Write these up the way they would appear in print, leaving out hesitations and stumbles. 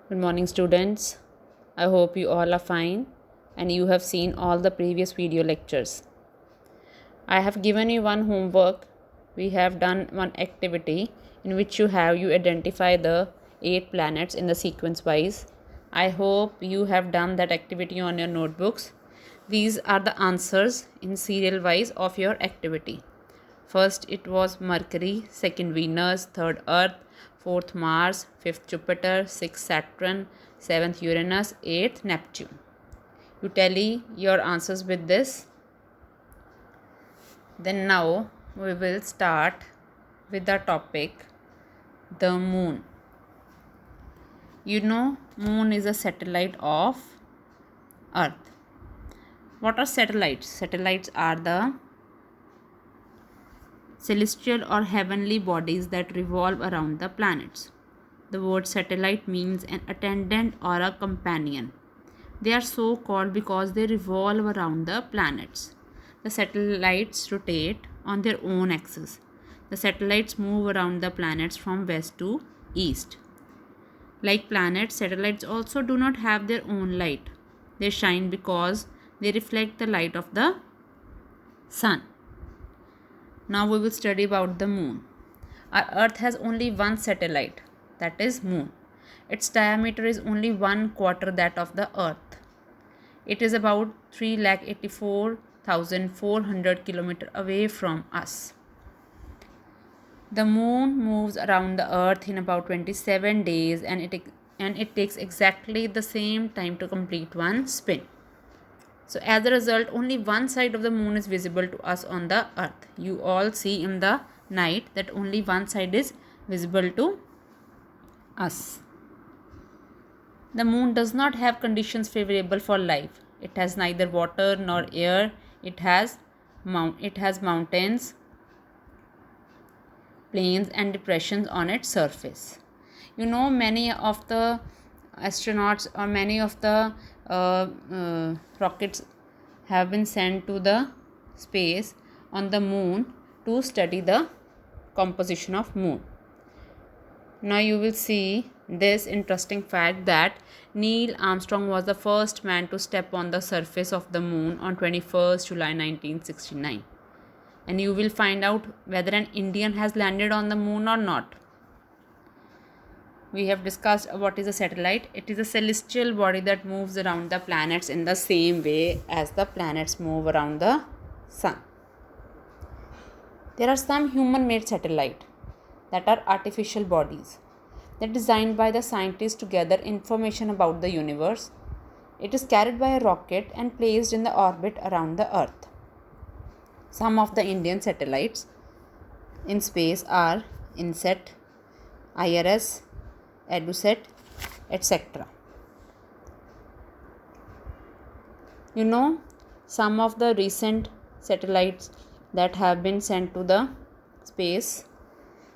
Good morning, students. I hope you all are fine and you have seen all the previous video lectures. I have given you one homework. We have done one activity in which you identify the 8 planets in the sequence wise. I hope you have done that activity on your notebooks. These are the answers in serial wise of your activity. First it was Mercury, second Venus, third Earth, fourth Mars, fifth Jupiter, sixth Saturn, seventh Uranus, eighth Neptune. You tally your answers with this. Then now we will start with the topic the moon. You know, moon is a satellite of Earth. What are satellites? Satellites are the celestial or heavenly bodies that revolve around the planets. The word satellite means an attendant or a companion. They are so called because they revolve around the planets. The satellites rotate on their own axis. The satellites move around the planets from west to east. Like planets, satellites also do not have their own light. They shine because they reflect the light of the sun. Now we will study about the moon. Our earth has only one satellite, that is moon. Its diameter is only 1/4 that of the earth. It is about 384,400 km away from us. The moon moves around the earth in about 27 days and it takes exactly the same time to complete one spin. So as a result, only one side of the moon is visible to us on the earth. You all see in the night that only one side is visible to us. The moon does not have conditions favorable for life. It has neither water nor air. It has mountains, plains and depressions on its surface. You know, many of the astronauts or many of the rockets have been sent to the space on the moon to study the composition of moon. Now you will see this interesting fact that Neil Armstrong was the first man to step on the surface of the moon on 21st July 1969. And you will find out whether an Indian has landed on the moon or not. We have discussed what is a satellite. It is a celestial body that moves around the planets in the same way as the planets move around the sun. There are some human-made satellites that are artificial bodies. They are designed by the scientists to gather information about the universe. It is carried by a rocket and placed in the orbit around the Earth. Some of the Indian satellites in space are INSET, IRS, EDUSAT, etc. You know, some of the recent satellites that have been sent to the space.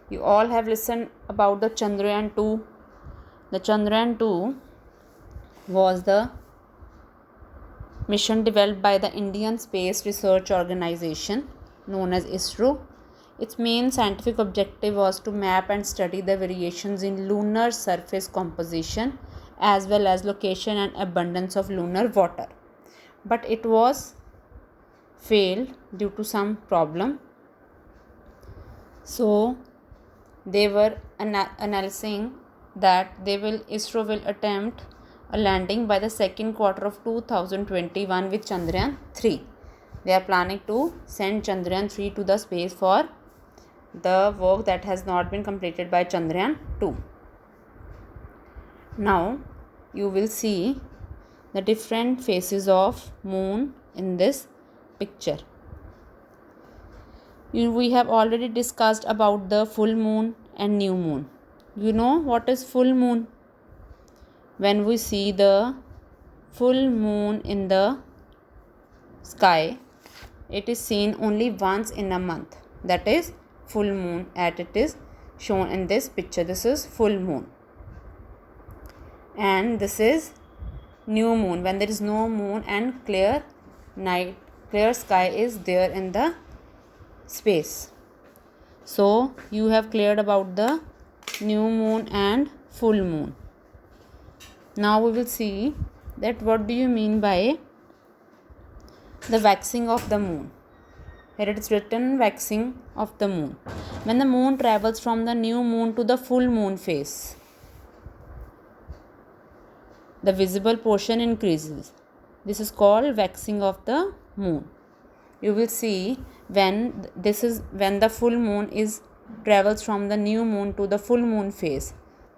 You all have listened about the Chandrayaan 2. The Chandrayaan 2 was the mission developed by the Indian Space Research Organization known as ISRO. Its main scientific objective was to map and study the variations in lunar surface composition as well as location and abundance of lunar water. But it was failed due to some problem. So they were analyzing that ISRO will attempt a landing by the second quarter of 2021 with Chandrayaan 3. They are planning to send Chandrayaan 3 to the space for the work that has not been completed by Chandrayaan 2. Now you will see the different phases of moon in this picture. We have already discussed about the full moon and new moon. You know what is full moon? When we see the full moon in the sky, it is seen only once in a month. That is full moon, as it is shown in this picture. This is full moon. And this is new moon, when there is no moon and clear sky is there in the space. So you have cleared about the new moon and full moon. Now we will see that what do you mean by the waxing of the moon. Here it is written waxing of the moon. When the moon travels from the new moon to the full moon phase, the visible portion increases. This is called waxing of the moon. You will see when the full moon travels from the new moon to the full moon phase,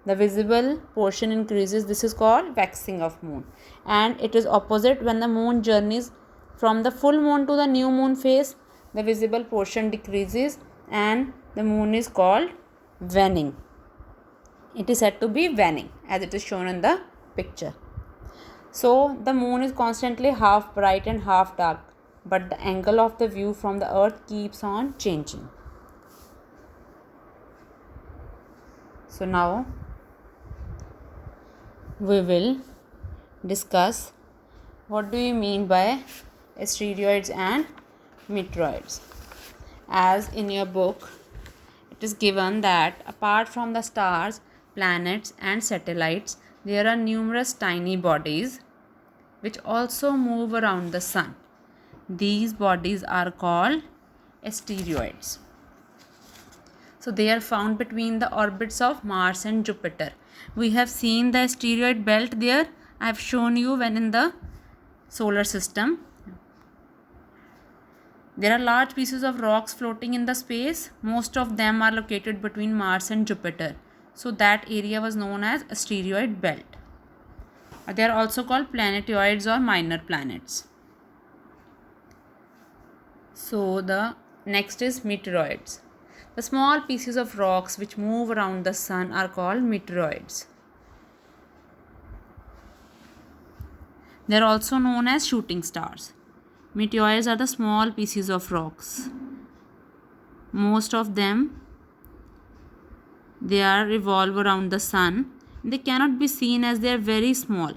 the visible portion increases. This is called waxing of moon. And it is opposite when the moon journeys from the full moon to the new moon phase, the visible portion decreases and the moon is called waning. It is said to be waning as it is shown in the picture. So the moon is constantly half bright and half dark, but the angle of the view from the earth keeps on changing. So now we will discuss what do you mean by asteroids and meteoroids. As in your book, it is given that apart from the stars, planets and satellites, there are numerous tiny bodies which also move around the sun. These bodies are called asteroids. So they are found between the orbits of Mars and Jupiter. We have seen the asteroid belt there. I have shown you when in the solar system. There are large pieces of rocks floating in the space. Most of them are located between Mars and Jupiter. So that area was known as asteroid belt. They are also called planetoids or minor planets. So the next is meteoroids. The small pieces of rocks which move around the sun are called meteoroids. They are also known as shooting stars. Meteoroids are the small pieces of rocks. Most of them, they are revolve around the sun. They cannot be seen as they are very small.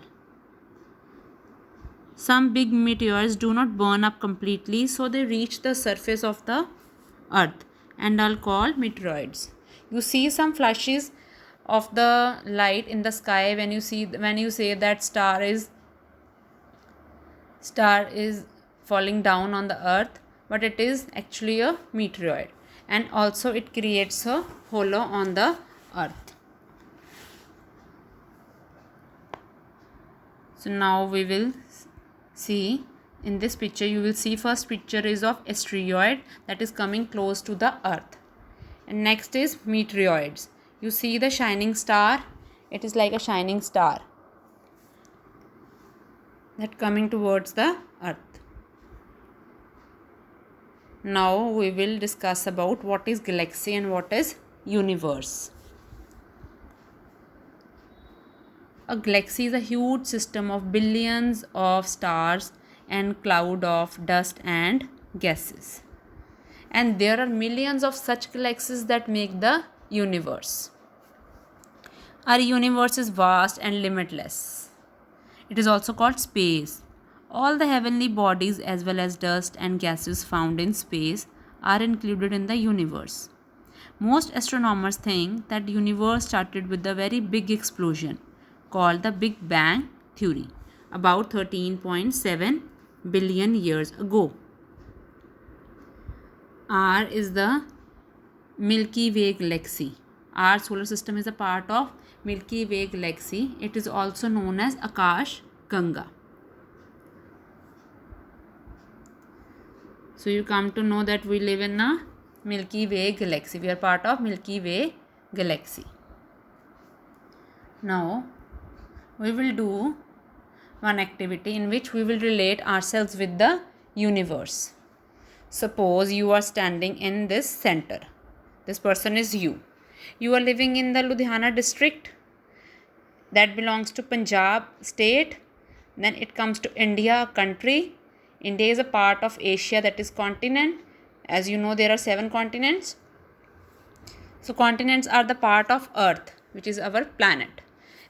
Some big meteors do not burn up completely, so they reach the surface of the earth and are called meteoroids. You see some flashes of the light in the sky when you say that star is falling down on the earth, but it is actually a meteoroid, and also it creates a halo on the earth. So now we will see in this picture. You will see first picture is of asteroid that is coming close to the earth, and next is meteoroids. You see the shining star. It is like a shining star that coming towards the earth. Now we will discuss about what is galaxy and what is universe. A galaxy is a huge system of billions of stars and cloud of dust and gases. And there are millions of such galaxies that make the universe. Our universe is vast and limitless. It is also called space. All the heavenly bodies as well as dust and gases found in space are included in the universe. Most astronomers think that the universe started with a very big explosion called the Big Bang Theory about 13.7 billion years ago. R is the Milky Way galaxy. Our solar system is a part of Milky Way galaxy. It is also known as Akash Ganga. So you come to know that we live in a Milky Way galaxy. We are part of Milky Way galaxy. Now we will do one activity in which we will relate ourselves with the universe. Suppose you are standing in this center. This person is you. You are living in the Ludhiana district that belongs to Punjab state. Then it comes to India, country. India is a part of Asia, that is continent. As you know, there are 7 continents. So continents are the part of Earth, which is our planet.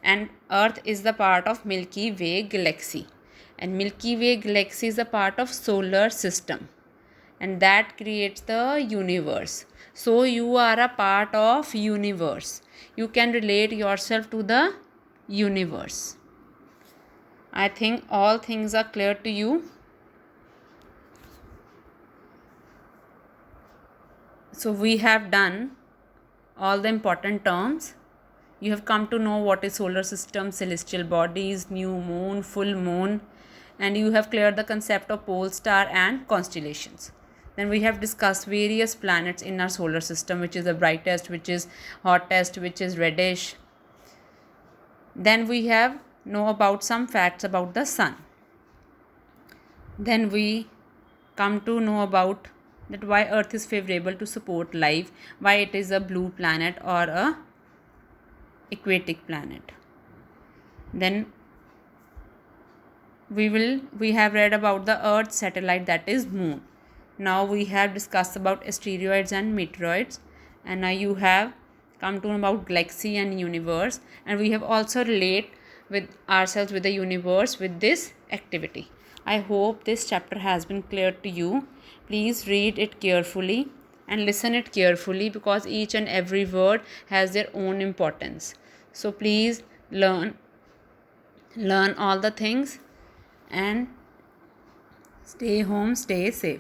And Earth is the part of Milky Way galaxy. And Milky Way galaxy is a part of solar system. And that creates the universe. So you are a part of universe. You can relate yourself to the universe. I think all things are clear to you. So we have done all the important terms. You have come to know what is solar system, celestial bodies, new moon, full moon, and you have cleared the concept of pole star and constellations. Then we have discussed various planets in our solar system, which is the brightest, which is hottest, which is reddish. Then we have know about some facts about the sun. Then we come to know about that why earth is favorable to support life, why it is a blue planet or a aquatic planet. Then we have read about the earth satellite, that is moon. Now we have discussed about asteroids and meteoroids, and now you have come to know about galaxy and universe, and we have also relate with ourselves with the universe with this activity. I hope this chapter has been clear to you. Please read it carefully and listen it carefully, because each and every word has their own importance. So please learn all the things and stay home, stay safe.